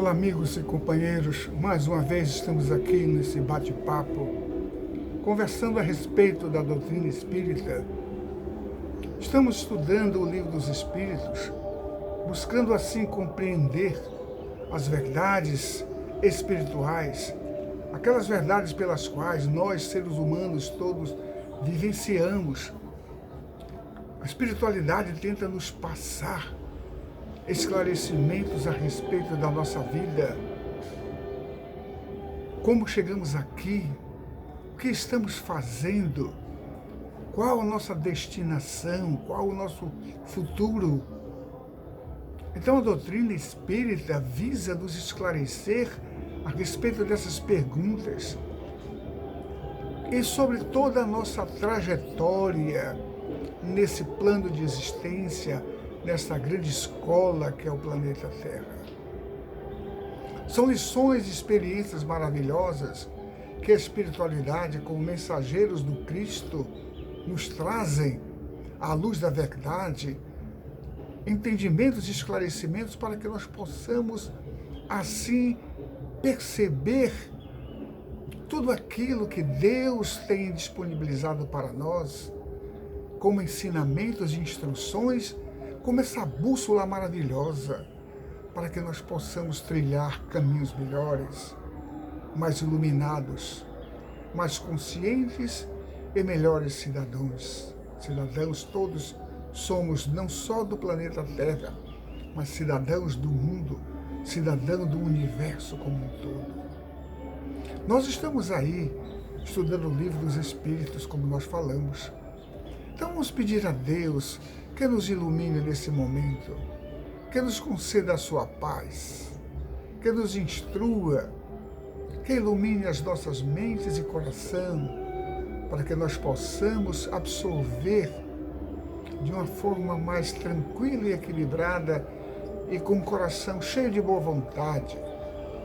Olá, amigos e companheiros. Mais uma vez estamos aqui nesse bate-papo, conversando a respeito da doutrina espírita. Estamos estudando o Livro dos Espíritos, buscando assim compreender as verdades espirituais, aquelas verdades pelas quais nós, seres humanos, todos vivenciamos. A espiritualidade tenta nos passar esclarecimentos a respeito da nossa vida. Como chegamos aqui? O que estamos fazendo? Qual a nossa destinação? Qual o nosso futuro? Então a doutrina espírita visa nos esclarecer a respeito dessas perguntas e sobre toda a nossa trajetória nesse plano de existência, nessa grande escola que é o planeta Terra. São lições e experiências maravilhosas que a espiritualidade, como mensageiros do Cristo, nos trazem à luz da verdade, entendimentos e esclarecimentos para que nós possamos, assim, perceber tudo aquilo que Deus tem disponibilizado para nós, como ensinamentos e instruções, como essa bússola maravilhosa, para que nós possamos trilhar caminhos melhores, mais iluminados, mais conscientes e melhores cidadãos. Cidadãos todos somos não só do planeta Terra, mas cidadãos do mundo, cidadãos do universo como um todo. Nós estamos aí estudando o Livro dos Espíritos, como nós falamos. Então vamos pedir a Deus que nos ilumine nesse momento, que nos conceda a sua paz, que nos instrua, que ilumine as nossas mentes e coração, para que nós possamos absorver de uma forma mais tranquila e equilibrada e com o coração cheio de boa vontade,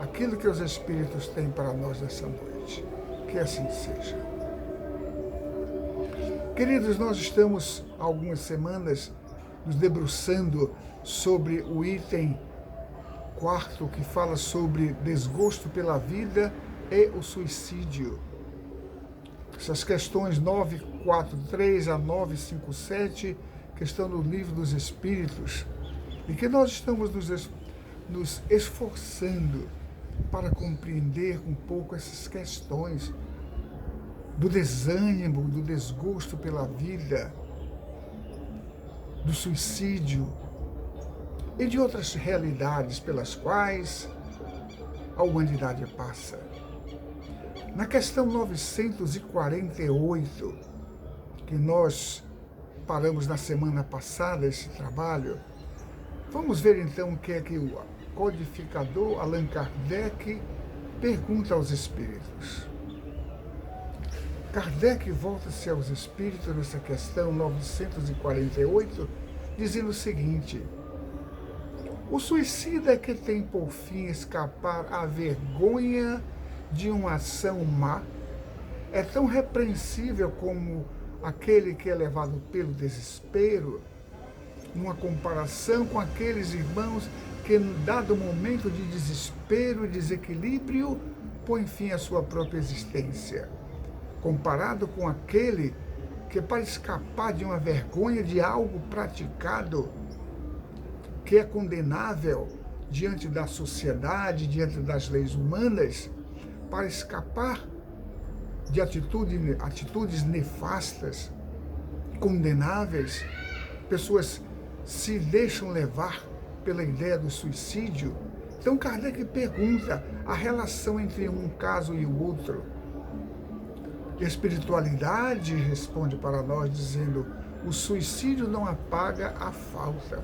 aquilo que os Espíritos têm para nós nessa noite. Que assim seja. Queridos, nós estamos há algumas semanas nos debruçando sobre o item 4, que fala sobre desgosto pela vida e o suicídio. Essas questões 943 a 957, questão do Livro dos Espíritos, e que nós estamos nos esforçando para compreender um pouco essas questões do desânimo, do desgosto pela vida, do suicídio e de outras realidades pelas quais a humanidade passa. Na questão 948, que nós paramos na semana passada esse trabalho, vamos ver então o que é que o codificador Allan Kardec pergunta aos espíritos. Kardec volta-se aos espíritos nessa questão 948, dizendo o seguinte: o suicida é que tem por fim escapar à vergonha de uma ação má é tão repreensível como aquele que é levado pelo desespero, numa comparação com aqueles irmãos que, em dado momento de desespero e desequilíbrio, põem fim à sua própria existência, comparado com aquele que, para escapar de uma vergonha de algo praticado, que é condenável diante da sociedade, diante das leis humanas, para escapar de atitudes nefastas, condenáveis, pessoas se deixam levar pela ideia do suicídio. Então Kardec pergunta a relação entre um caso e o outro. A espiritualidade responde para nós dizendo: o suicídio não apaga a falta.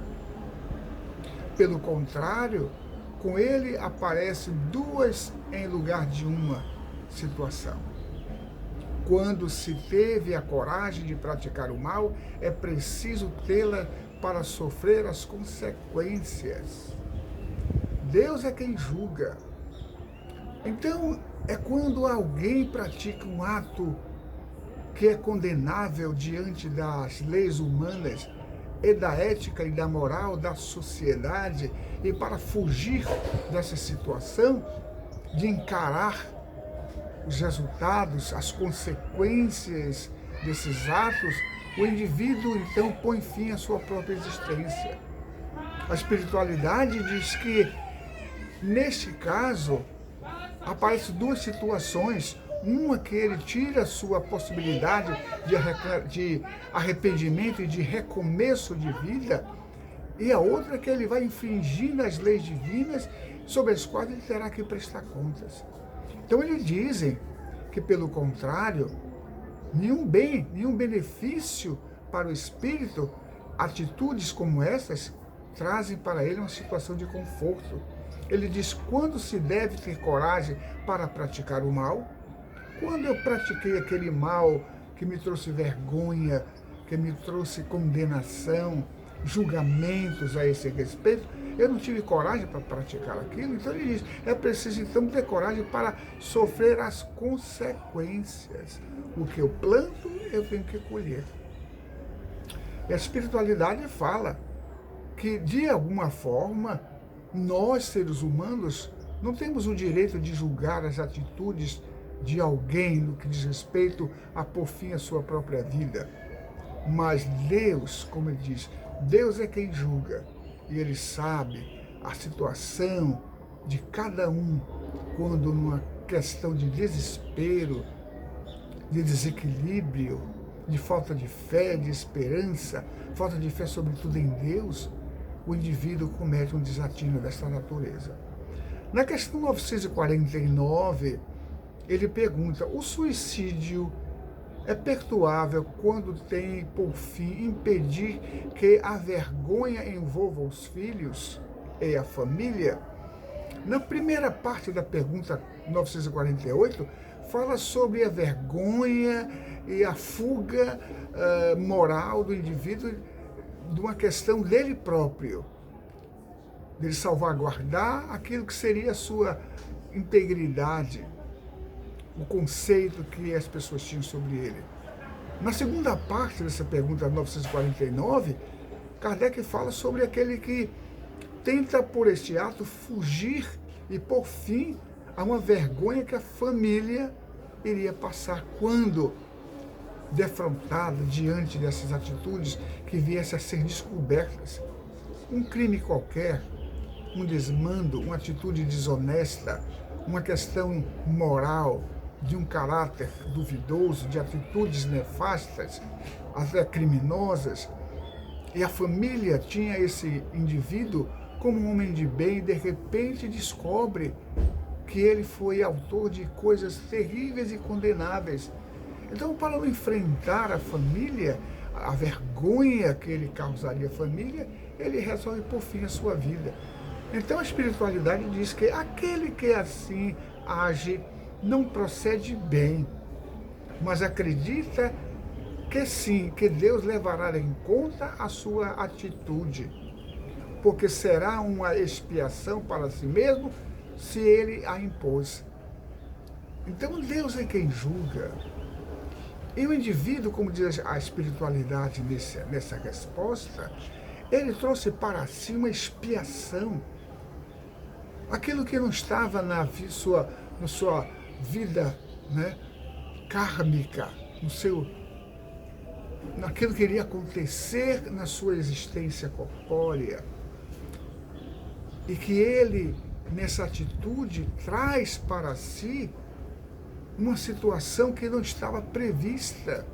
Pelo contrário, com ele aparecem duas em lugar de uma situação. Quando se teve a coragem de praticar o mal, é preciso tê-la para sofrer as consequências. Deus é quem julga. Então, é quando alguém pratica um ato que é condenável diante das leis humanas, e da ética e da moral da sociedade, e para fugir dessa situação, de encarar os resultados, as consequências desses atos, o indivíduo então põe fim à sua própria existência. A espiritualidade diz que, neste caso, aparecem duas situações. Uma que ele tira a sua possibilidade de arrependimento e de recomeço de vida, e a outra que ele vai infringindo as leis divinas sobre as quais ele terá que prestar contas. Então eles dizem que, pelo contrário, nenhum bem, nenhum benefício para o espírito, atitudes como essas trazem para ele uma situação de conforto. Ele diz: quando se deve ter coragem para praticar o mal? Quando eu pratiquei aquele mal que me trouxe vergonha, que me trouxe condenação, julgamentos a esse respeito, eu não tive coragem para praticar aquilo. Então ele diz: é preciso então ter coragem para sofrer as consequências. O que eu planto, eu tenho que colher. E a espiritualidade fala que, de alguma forma, nós, seres humanos, não temos o direito de julgar as atitudes de alguém no que diz respeito a pôr fim à sua própria vida. Mas Deus, como ele diz, Deus é quem julga, e ele sabe a situação de cada um quando, numa questão de desespero, de desequilíbrio, de falta de fé, de esperança, falta de fé sobretudo em Deus, o indivíduo comete um desatino desta natureza. Na questão 949, ele pergunta: o suicídio é perdoável quando tem por fim impedir que a vergonha envolva os filhos e a família? Na primeira parte da pergunta 948, fala sobre a vergonha e a fuga moral do indivíduo de uma questão dele próprio, dele salvaguardar aquilo que seria a sua integridade, o conceito que as pessoas tinham sobre ele. Na segunda parte dessa pergunta 949, Kardec fala sobre aquele que tenta, por este ato, fugir e pôr fim a uma vergonha que a família iria passar quando defrontada diante dessas atitudes que viessem a ser descobertas. Um crime qualquer, um desmando, uma atitude desonesta, uma questão moral, de um caráter duvidoso, de atitudes nefastas, até criminosas, e a família tinha esse indivíduo como um homem de bem, e de repente descobre que ele foi autor de coisas terríveis e condenáveis. Então, para não enfrentar a família, a vergonha que ele causaria à família, ele resolve pôr fim à sua vida. Então a espiritualidade diz que aquele que assim age não procede bem, mas acredita que sim, que Deus levará em conta a sua atitude, porque será uma expiação para si mesmo se ele a impôs. Então Deus é quem julga. E o indivíduo, como diz a espiritualidade nessa resposta, ele trouxe para si uma expiação. Aquilo que não estava na sua vida, né, kármica, naquilo que iria acontecer na sua existência corpórea. E que ele, nessa atitude, traz para si uma situação que não estava prevista.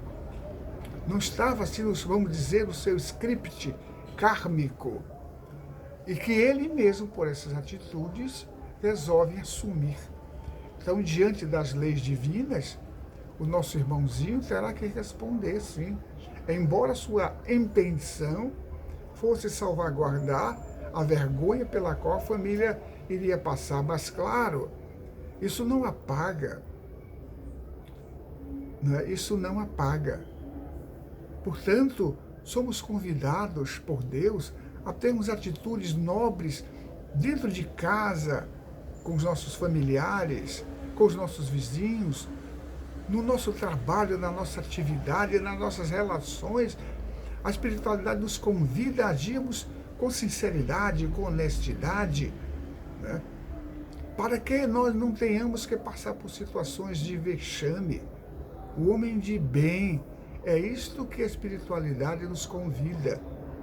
Não estava, assim, vamos dizer, no seu script kármico. E que ele mesmo, por essas atitudes, resolve assumir. Então, diante das leis divinas, o nosso irmãozinho terá que responder, sim. Embora sua intenção fosse salvaguardar a vergonha pela qual a família iria passar. Mas, claro, isso não apaga. Isso não apaga. Portanto, somos convidados por Deus a termos atitudes nobres dentro de casa, com os nossos familiares, com os nossos vizinhos, no nosso trabalho, na nossa atividade, nas nossas relações, A espiritualidade nos convida a agirmos com sinceridade, com honestidade, né? Para que nós não tenhamos que passar por situações de vexame. O homem de bem, é isto que a espiritualidade nos convida,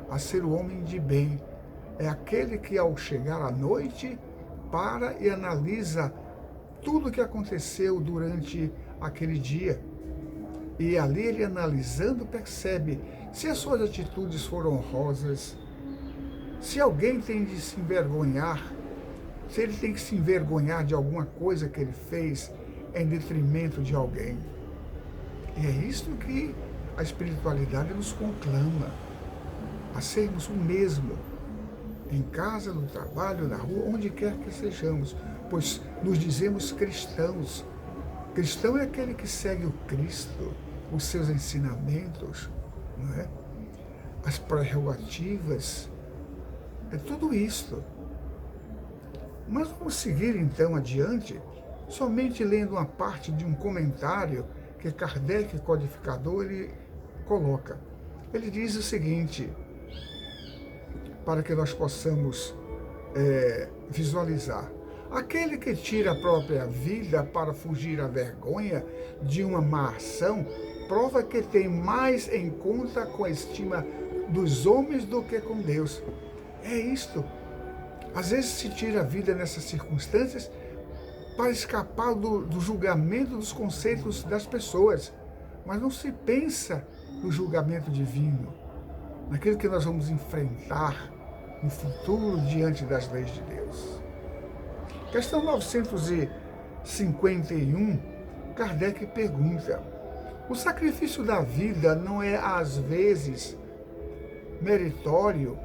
a ser o homem de bem. É aquele que, ao chegar à noite, para e analisa tudo o que aconteceu durante aquele dia. E ali ele, analisando, percebe se as suas atitudes foram honrosas, se alguém tem de se envergonhar, se ele tem que se envergonhar de alguma coisa que ele fez em detrimento de alguém. E é isso que a espiritualidade nos conclama, a sermos o mesmo, em casa, no trabalho, na rua, onde quer que sejamos, pois nos dizemos cristãos. Cristão é aquele que segue o Cristo, os seus ensinamentos, não é? As prerrogativas, é tudo isto. Mas vamos seguir então adiante, somente lendo uma parte de um comentário que Kardec, codificador, ele coloca. Ele diz o seguinte, para que nós possamos visualizar. Aquele que tira a própria vida para fugir à vergonha de uma má ação, prova que tem mais em conta com a estima dos homens do que com Deus. É isto. Às vezes se tira a vida nessas circunstâncias para escapar do julgamento dos conceitos das pessoas, mas não se pensa no julgamento divino, naquilo que nós vamos enfrentar no futuro diante das leis de Deus. Questão 951, Kardec pergunta: o sacrifício da vida não é às vezes meritório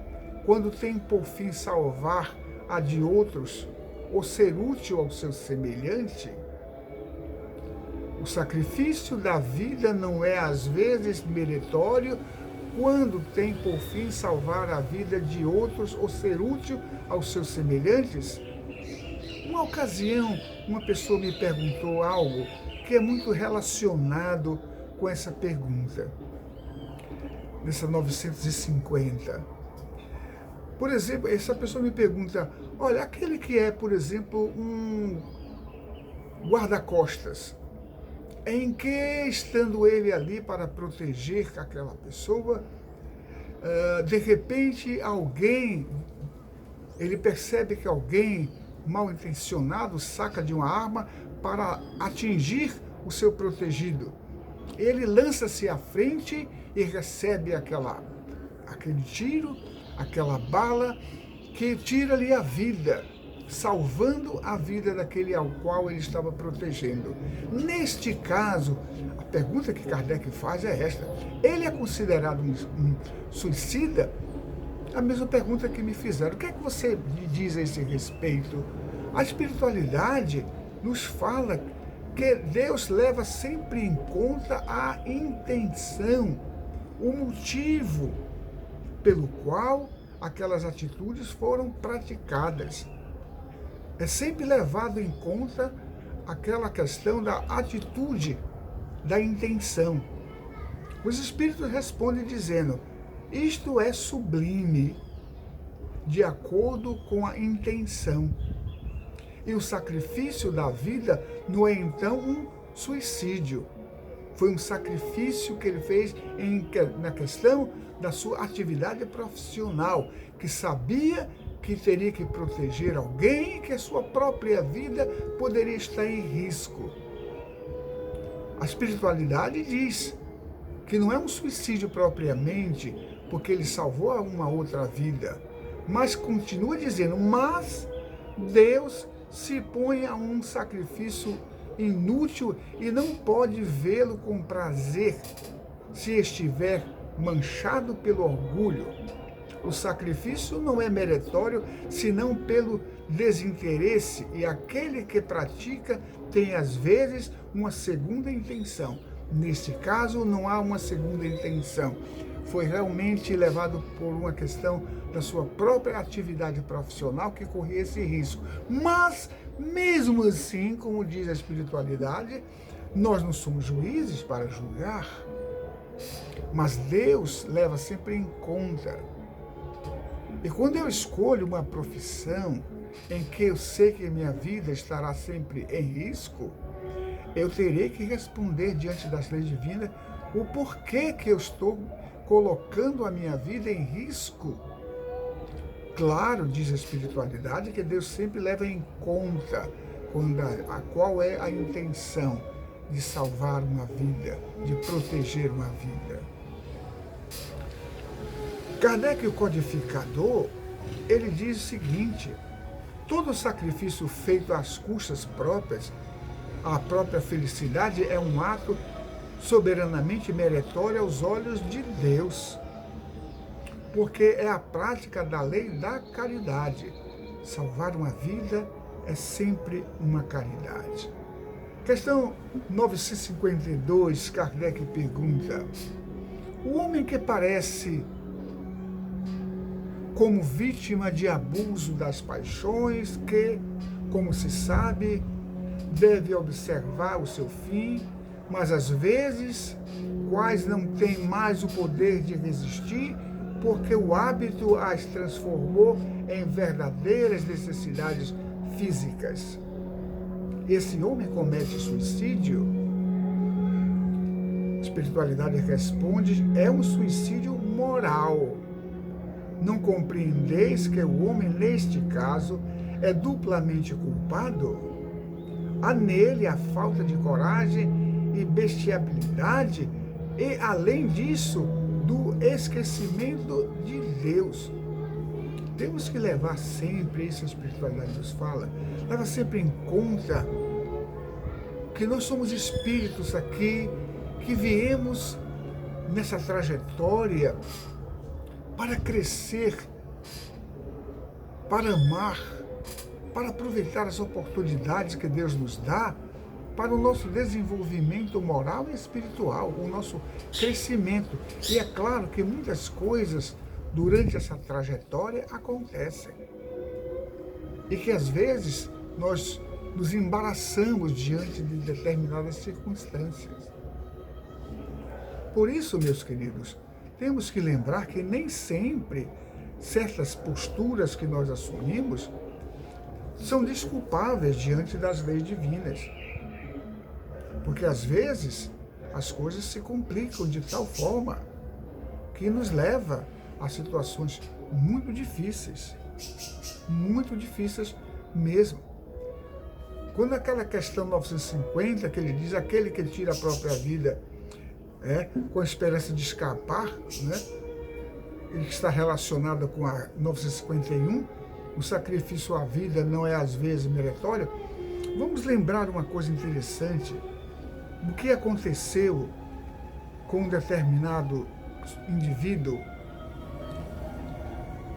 quando tem por fim salvar a de outros ou ser útil ao seu semelhante? O sacrifício da vida não é às vezes meritório quando tem por fim salvar a vida de outros ou ser útil aos seus semelhantes? Uma ocasião, uma pessoa me perguntou algo que é muito relacionado com essa pergunta, nessa 950. Por exemplo, essa pessoa me pergunta, olha, aquele que é, por exemplo, um guarda-costas, em que, estando ele ali para proteger aquela pessoa, de repente ele percebe que alguém mal intencionado saca de uma arma para atingir o seu protegido. Ele lança-se à frente e recebe aquele tiro, aquela bala que tira-lhe a vida, salvando a vida daquele ao qual ele estava protegendo. Neste caso, a pergunta que Kardec faz é esta: ele é considerado um suicida? A mesma pergunta que me fizeram. O que é que você me diz a esse respeito? A espiritualidade nos fala que Deus leva sempre em conta a intenção, o motivo pelo qual aquelas atitudes foram praticadas. É sempre levado em conta aquela questão da atitude, da intenção. Os espíritos respondem dizendo: isto é sublime, de acordo com a intenção. E o sacrifício da vida não é então um suicídio. Foi um sacrifício que ele fez na questão da sua atividade profissional, que sabia que teria que proteger alguém e que a sua própria vida poderia estar em risco. A espiritualidade diz que não é um suicídio propriamente, porque ele salvou uma outra vida, mas continua dizendo, mas Deus se põe a um sacrifício inútil e não pode vê-lo com prazer se estiver manchado pelo orgulho. O sacrifício não é meritório, senão pelo desinteresse, e aquele que pratica tem, às vezes, uma segunda intenção. Neste caso, não há uma segunda intenção. Foi realmente levado por uma questão da sua própria atividade profissional que corria esse risco. Mas, mesmo assim, como diz a espiritualidade, nós não somos juízes para julgar. Mas Deus leva sempre em conta. E quando eu escolho uma profissão em que eu sei que minha vida estará sempre em risco, eu terei que responder diante das leis divinas o porquê que eu estou colocando a minha vida em risco. Claro, diz a espiritualidade, que Deus sempre leva em conta qual é a intenção de salvar uma vida, de proteger uma vida. Kardec, o codificador, ele diz o seguinte: todo sacrifício feito às custas próprias, à própria felicidade, é um ato soberanamente meritório aos olhos de Deus, porque é a prática da lei da caridade. Salvar uma vida é sempre uma caridade. Questão 952, Kardec pergunta: o homem que parece como vítima de abuso das paixões, que, como se sabe, deve observar o seu fim, mas às vezes, quais não têm mais o poder de resistir, porque o hábito as transformou em verdadeiras necessidades físicas. Esse homem comete suicídio? A espiritualidade responde: é um suicídio moral. Não compreendeis que o homem, neste caso, é duplamente culpado? Há nele a falta de coragem e bestialidade, e, além disso, do esquecimento de Deus. Temos que levar sempre, isso a espiritualidade nos fala, leva sempre em conta que nós somos espíritos aqui, que viemos nessa trajetória para crescer, para amar, para aproveitar as oportunidades que Deus nos dá para o nosso desenvolvimento moral e espiritual, o nosso crescimento. E é claro que muitas coisas durante essa trajetória acontecem. E que às vezes nós nos embaraçamos diante de determinadas circunstâncias. Por isso, meus queridos, temos que lembrar que nem sempre certas posturas que nós assumimos são desculpáveis diante das leis divinas. Porque às vezes as coisas se complicam de tal forma que nos leva a situações muito difíceis mesmo. Quando aquela questão 950, que ele diz: aquele que tira a própria vida com a esperança de escapar, né? Ele está relacionado com a 951, o sacrifício à vida não é às vezes meritório. Vamos lembrar uma coisa interessante: o que aconteceu com um determinado indivíduo.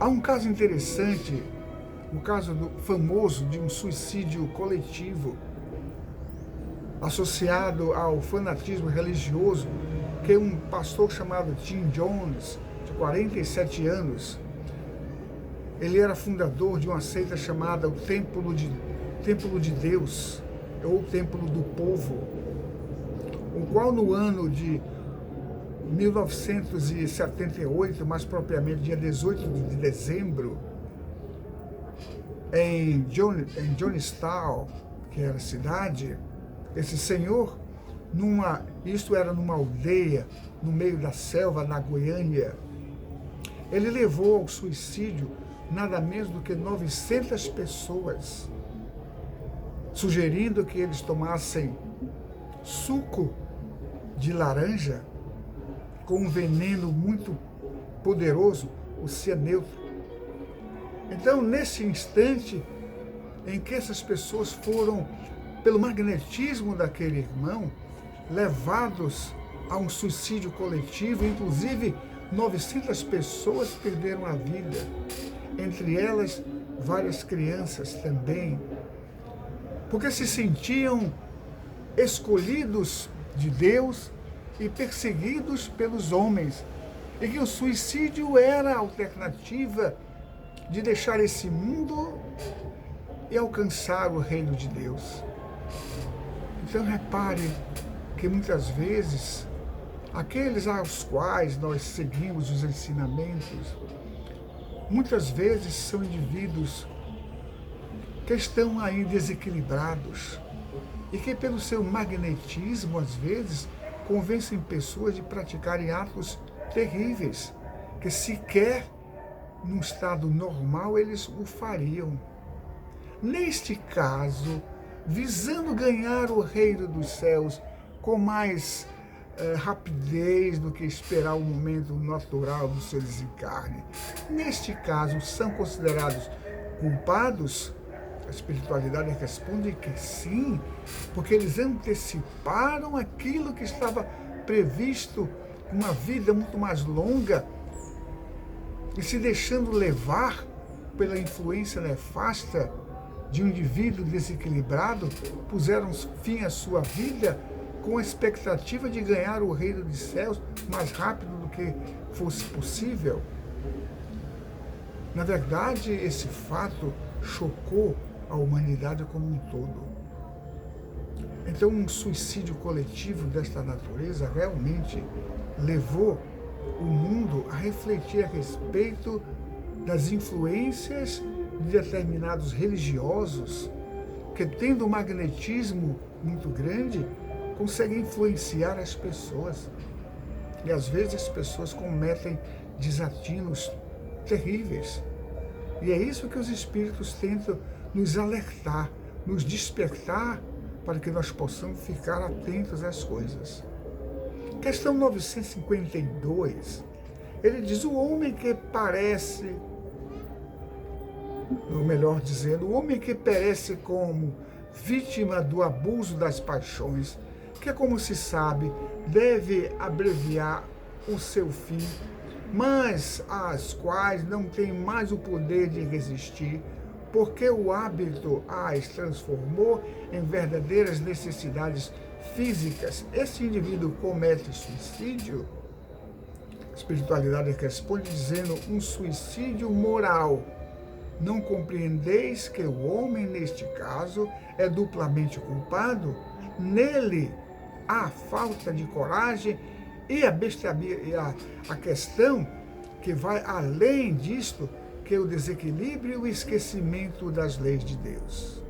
Há um caso interessante, o caso famoso de um suicídio coletivo associado ao fanatismo religioso, que um pastor chamado Tim Jones, de 47 anos, ele era fundador de uma seita chamada o Templo de Deus, ou Templo do Povo, o qual no ano de 1978, mais propriamente dia 18 de dezembro, em Johnstown, que era a cidade, esse senhor, isto era numa aldeia, no meio da selva, na Goiânia, ele levou ao suicídio nada menos do que 900 pessoas, sugerindo que eles tomassem suco de laranja com um veneno muito poderoso, o cianeutro. Então, nesse instante em que essas pessoas foram, pelo magnetismo daquele irmão, levados a um suicídio coletivo, inclusive 900 pessoas perderam a vida, entre elas várias crianças também, porque se sentiam escolhidos de Deus e perseguidos pelos homens, e que o suicídio era a alternativa de deixar esse mundo e alcançar o reino de Deus. Então repare que muitas vezes aqueles aos quais nós seguimos os ensinamentos, muitas vezes são indivíduos que estão aí desequilibrados e que, pelo seu magnetismo, às vezes, convencem pessoas de praticarem atos terríveis, que sequer num estado normal eles o fariam. Neste caso, visando ganhar o reino dos céus com mais rapidez do que esperar o momento natural do seu desencarne. Neste caso, são considerados culpados? A espiritualidade responde que sim, porque eles anteciparam aquilo que estava previsto, uma vida muito mais longa, e se deixando levar pela influência nefasta de um indivíduo desequilibrado, puseram fim à sua vida com a expectativa de ganhar o reino dos céus mais rápido do que fosse possível. Na verdade, esse fato chocou a humanidade como um todo. Então, um suicídio coletivo desta natureza realmente levou o mundo a refletir a respeito das influências de determinados religiosos que, tendo um magnetismo muito grande, conseguem influenciar as pessoas. E às vezes as pessoas cometem desatinos terríveis. E é isso que os espíritos tentam nos alertar, nos despertar, para que nós possamos ficar atentos às coisas. Questão 952, ele diz: o homem que parece, ou melhor dizendo, o homem que perece como vítima do abuso das paixões, que, como se sabe, deve abreviar o seu fim, mas às quais não tem mais o poder de resistir, porque o hábito as transformou em verdadeiras necessidades físicas. Esse indivíduo comete suicídio? A espiritualidade responde dizendo: um suicídio moral. Não compreendeis que o homem, neste caso, é duplamente culpado? Nele há falta de coragem e a questão que vai além disto, que é o desequilíbrio e o esquecimento das leis de Deus.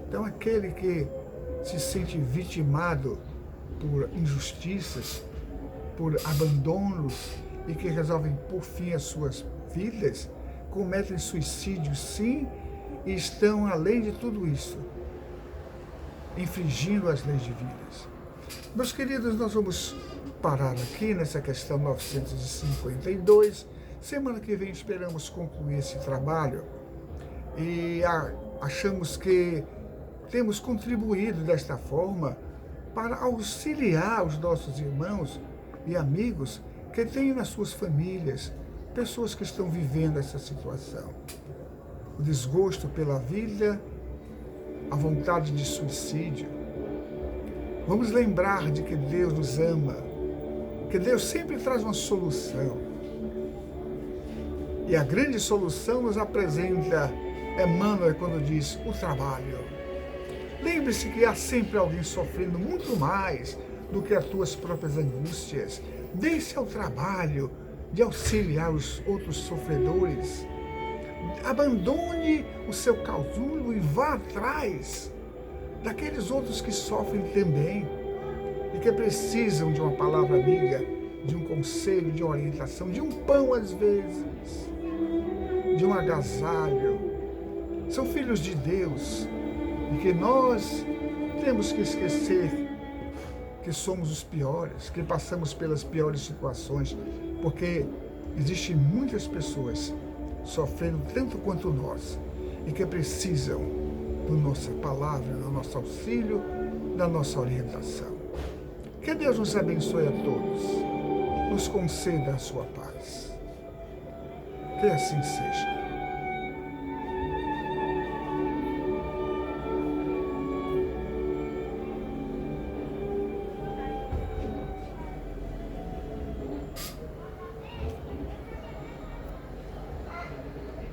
Então, aquele que se sente vitimado por injustiças, por abandonos e que resolvem pôr fim às suas vidas, cometem suicídio sim, e estão, além de tudo isso, infringindo as leis divinas. Meus queridos, nós vamos parar aqui nessa questão 952. Semana que vem esperamos concluir esse trabalho e achamos que temos contribuído desta forma para auxiliar os nossos irmãos e amigos que têm nas suas famílias pessoas que estão vivendo essa situação. O desgosto pela vida, a vontade de suicídio. Vamos lembrar de que Deus nos ama, que Deus sempre traz uma solução. E a grande solução nos apresenta Emmanuel quando diz: o trabalho. Lembre-se que há sempre alguém sofrendo muito mais do que as tuas próprias angústias. Dê-se ao trabalho de auxiliar os outros sofredores. Abandone o seu casulo e vá atrás daqueles outros que sofrem também e que precisam de uma palavra amiga, de um conselho, de uma orientação, de um pão às vezes, de um agasalho. São filhos de Deus e que nós temos que esquecer que somos os piores, que passamos pelas piores situações, porque existem muitas pessoas sofrendo tanto quanto nós e que precisam da nossa palavra, do nosso auxílio, da nossa orientação. Que Deus nos abençoe a todos, nos conceda a sua paz. Que assim seja.